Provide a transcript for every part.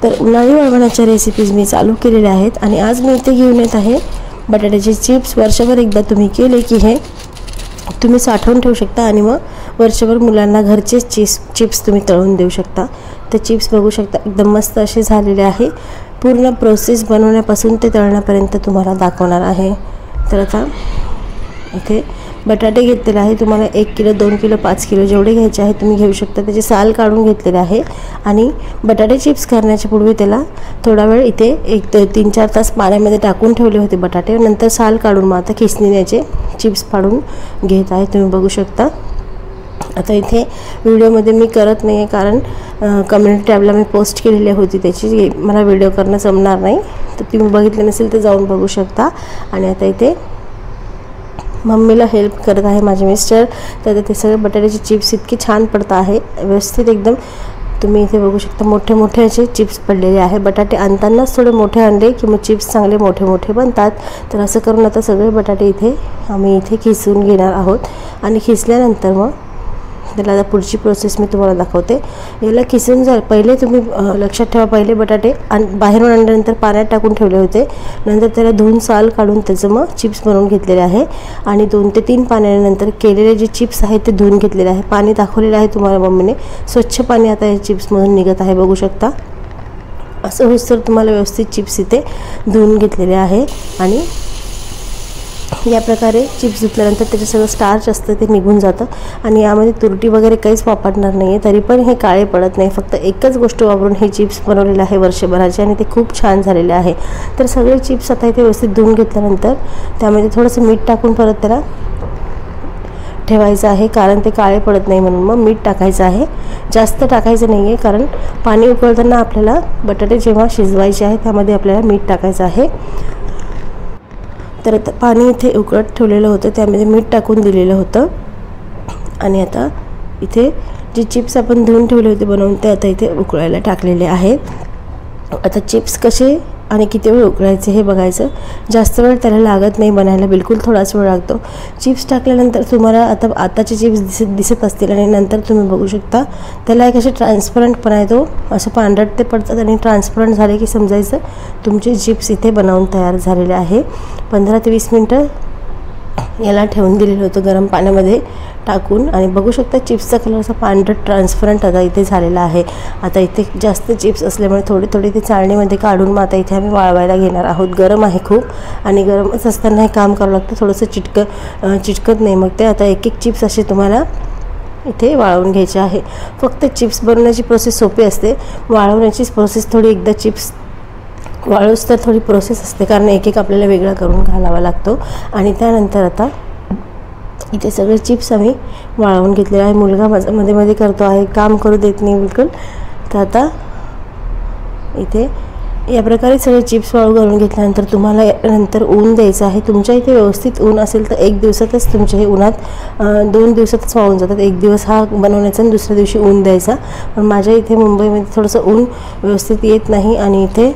तर उन्हाळी वाळवणाच्या रेसिपीज मी चालू केलेल्या आहेत आणि आज मी इथे घेऊन येत आहे बटाट्याचे चिप्स। वर्षभर एकदा तुम्ही केले की हे तुम्ही साठवून ठेवू शकता आणि मग वर्षभर मुलांना घरचे चिप्स तुम्ही तळून देऊ शकता। तर चिप्स बघू शकता एकदम मस्त असे झालेले आहे। पूर्ण प्रोसेस बनवण्यापासून ते तळण्यापर्यंत तुम्हाला दाखवणार आहे। तर आता इथे बटाटे घेतलेले आहे, तुम्हाला 1 किलो 2 किलो 5 किलो जेवढे घ्यायचे आहे तुम्ही घेऊ शकता। त्याचे साल काढून घेतलेले आहे आणि बटाटे चिप्स करण्याच्या पूर्वी त्याला थोडा वेळ इथे 3-4 तास पाण्यामध्ये टाकून ठेवले होते बटाटे। नंतर साल काढून मग आता खिसणीने चिप्स पाडून घेत आहे, तुम्ही बघू शकता। आता इथे व्हिडिओमध्ये मी करत नाही आहे कारण कम्युनिटी टॅबला मी पोस्ट केलेली होती, त्याची मला व्हिडिओ करणं जमणार नाही। तर तुम्ही बघितलं नसेल तर जाऊन बघू शकता। आणि आता इथे मम्मीला हेल्प करत आहे माझे मिस्टर। तर ते सगळे बटाट्याचे चिप्स इतके छान पडत आहे व्यवस्थित एकदम। तुम्ही इथे बघू शकता मोठे मोठे असे चिप्स पडलेले आहे। बटाटे आणतानाच थोडे मोठे आणले की मग चिप्स चांगले मोठे मोठे बनतात। तर असं करून आता सगळे बटाटे आम्ही इथे खिसून घेणार आहोत आणि खिसल्यानंतर मग त्याला आता पुढची प्रोसेस मी तुम्हाला दाखवते। याला खिसून पहिले तुम्ही लक्षात ठेवा, पहिले बटाटे बाहेरून आणल्यानंतर पाण्यात टाकून ठेवले होते, नंतर त्याला धुवून साल काढून त्याचं मग चिप्स बनवून घेतलेले आहे आणि 2 ते 3 पाण्यानंतर केलेले जे चिप्स आहेत ते धुवून घेतलेले आहे। पाणी दाखवलेलं आहे तुम्हाला मम्मीने, स्वच्छ पाणी आता या चिप्समधून निघत आहे, बघू शकता। असं होईस्तोवर तुम्हाला व्यवस्थित चिप्स इथे धुवून घेतलेले आहे आणि या प्रकारे चिप्स धुतल्यानंतर त्याचे सगळं स्टार्च असतं ते निघून जातं आणि यामध्ये तुरटी वगैरे काहीच वापरणार नाही आहे, तरी पण हे काळे पडत नाही। फक्त एकच गोष्ट वापरून हे चिप्स बनवलेले आहे वर्षभराचे आणि ते खूप छान झालेले आहे। तर सगळे चिप्स आता इथे व्यवस्थित धुवून घेतल्यानंतर त्यामध्ये थोडंसं मीठ टाकून परत त्याला ठेवायचं आहे कारण ते काळे पडत नाही म्हणून मग मीठ टाकायचं आहे। जास्त टाकायचं नाही आहे कारण पाणी उकळताना आपल्याला बटाटे जेव्हा शिजवायचे आहे त्यामध्ये आपल्याला मीठ टाकायचं आहे। तर आता पाणी इथे उकळत ठेवलेलं होतं, त्यामध्ये मीठ टाकून दिलेलं होतं आणि आता इथे जे चिप्स आपण धुवून ठेवले होते बनवून ते आता इथे उकळायला टाकलेले आहेत। आता चिप्स कसे आणि किती वेळ उकळायचे हे बघायचं। जास्त वेळ त्याला लागत नाही बनायला, बिलकुल थोडाच वेळ लागतो। चिप्स टाकल्यानंतर तुम्हाला आताचे चिप्स दिसत असतील आणि नंतर तुम्ही बघू शकता त्याला एक असे ट्रान्सपरंटपणा येतो, असं पांढरट ते पडतात आणि ट्रान्सपरंट झाले की समजायचं तुमचे चिप्स इथे बनवून तयार झालेले आहे। 15 ते 20 मिनटं याला ठेवून दिलेलं होतं गरम पाण्यामध्ये टाकून आणि बघू शकता चिप्सचा कलर असा पांढरट ट्रान्सपरंट आता इथे झालेला आहे। आता इथे जास्त चिप्स असल्यामुळे थोडे थोडे ते चाळणीमध्ये काढून मग आता इथे आम्ही वाळवायला घेणार आहोत। गरम आहे खूप आणि गरमच असताना हे काम करावं लागतं, थोडंसं चिटकत नाही मग ते। आता एक चिप्स असे तुम्हाला इथे वाळवून घ्यायचे आहे। फक्त चिप्स बनवण्याची प्रोसेस सोपी असते, वाळवण्याची प्रोसेस थोडी एकदा चिप्स वाळूस तर थोडी प्रोसेस असते कारण एक आपल्याला वेगळा करून घालावा लागतो। आणि त्यानंतर आता इथे सगळे चिप्स आम्ही वाळवून घेतलेले आहे। मुलगा माझा मध्ये मध्ये करतो आहे, काम करू देत नाही बिलकुल। तर आता इथे या प्रकारे सगळे चिप्स वाळू घालून घेतल्यानंतर तुम्हाला नंतर ऊन द्यायचं आहे। तुमच्या इथे व्यवस्थित ऊन असेल तर 1 दिवसातच तुमचे हे उन्हात 2 दिवसातच वाळून जातात। 1 दिवस हा बनवण्याचा आणि दुसऱ्या दिवशी ऊन द्यायचा। पण माझ्या इथे मुंबईमध्ये थोडंसं ऊन व्यवस्थित येत नाही आणि इथे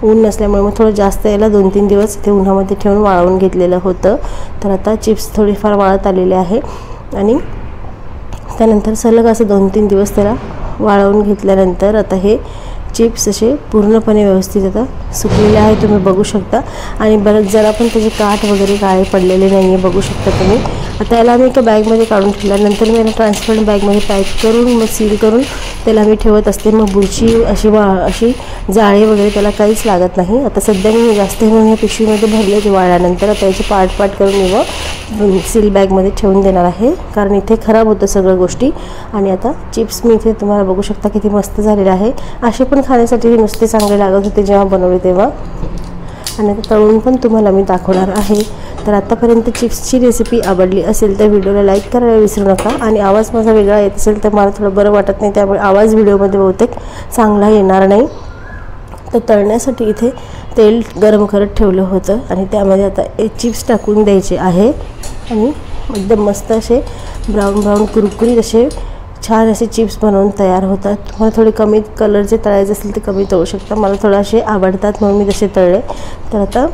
ऊन नसल्यामुळे मग थोडं जास्त याला 2-3 दिवस इथे उन्हामध्ये ठेवून वाळवून घेतलेलं होतं। तर आता चिप्स थोडीफार वाळत आलेले आहे आणि त्यानंतर सलग असं 2-3 दिवस त्याला वाळवून घेतल्यानंतर आता हे चिप्स असे पूर्णपणे व्यवस्थित आता सुकलेले आहे, तुम्ही बघू शकता। आणि बरंच जरा पण त्याचे काठ वगैरे काळे पडलेले नाही आहे, बघू शकता तुम्ही। आता याला मी एका बॅगमध्ये काढून ठेवल्यानंतर मी याला ट्रान्सपरंट बॅगमध्ये पॅक करून मग सील करून त्याला मी ठेवत असते। मग बुरशी अशी जाळे वगैरे त्याला काहीच लागत नाही। आता सध्या मी जास्त म्हणून या पिशवीमध्ये भरले ते वाळल्यानंतर आता याचे पार्ट करून मी मग सील बॅगमध्ये ठेवून देणार आहे कारण इथे खराब होतं सगळ्या गोष्टी। आणि आता चिप्स मी इथे तुम्हाला बघू शकता किती मस्त झालेले आहे। असे पण खाण्यासाठी नुसते चांगले लागत होते जेव्हा बनवले तेव्हा, आणि आता तळून पण तुम्हाला मी दाखवणार आहे। तर आतापर्यंत चिप्सची रेसिपी आवडली असेल तर व्हिडिओला लाईक करायला विसरू नका। आणि आवाज माझा वेगळा येत असेल तर मला थोडं बरं वाटत नाही, त्यामुळे आवाज व्हिडिओमध्ये बहुतेक चांगला येणार नाही। तर तळण्यासाठी इथे तेल गरम करत ठेवलं होतं आणि त्यामध्ये आता चिप्स टाकून द्यायचे आहे आणि एकदम मस्त असे ब्राऊन कुरकुरीत असे छान असे चिप्स बनवून तयार होतात। तुम्हाला थोडे कमी कलरचे तळायचे असेल तर कमी तळू शकता, मला थोडे असे आवडतात म्हणून मी तसे तळले। तर आता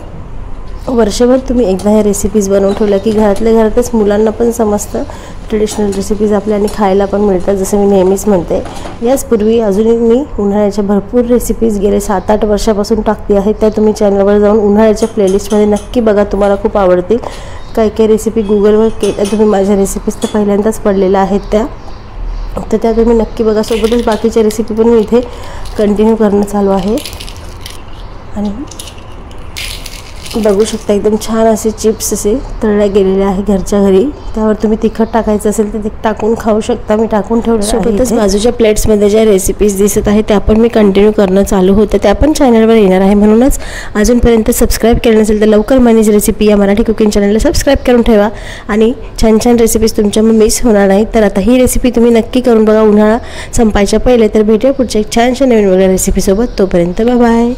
वर्षभर तुम्ही एकदा ह्या रेसिपीज बनवून ठेवल्या की घरातल्या घरातच मुलांना पण समजतं ट्रेडिशनल रेसिपीज आपल्या आणि खायला पण मिळतात. जसं मी नेहमीच म्हणते, याचपूर्वी अजूनही मी उन्हाळ्याच्या भरपूर रेसिपीज गेले 7-8 वर्षापासून टाकते आहेत. त्या तुम्ही चॅनलवर जाऊन उन्हाळ्याच्या प्लेलिस्टमध्ये नक्की बघा, तुम्हाला खूप आवडतील. काही रेसिपी गुगलवर केल्या तुम्ही, माझ्या रेसिपीज तर पहिल्यांदाच पडलेल्या आहेत तर त्या तुम्ही नक्की बघा. सोबतच बाकीच्या रेसिपी पण मी इथे कंटिन्यू करणं चालू आहे. आणि बघू शकता एकदम छान असे चिप्स असे तळल्या गेलेले आहे घरच्या घरी. त्यावर तुम्ही तिखट टाकायचं असेल तर ते टाकून खाऊ शकता. मी टाकून ठेवलं. सोबतच बाजूच्या प्लेट्समध्ये ज्या रेसिपीज दिसत आहेत त्या पण मी कंटिन्यू करणं चालू होतं. त्या पण चॅनलवर येणार आहे. म्हणूनच अजूनपर्यंत सबस्क्राईब केलं नसेल तर लवकर मनीज रेसिपी या मराठी कुकिंग चॅनलला सबस्क्राईब करून ठेवा आणि छान छान रेसिपीज तुमच्या मिस होणार नाहीत. तर आता ही रेसिपी तुम्ही नक्की करून बघा उन्हाळा संपायच्या पहिले. तर भेटूया पुढच्या एक छानशा नवीन वेगळ्या रेसिपीसोबत. तोपर्यंत बाय बाय.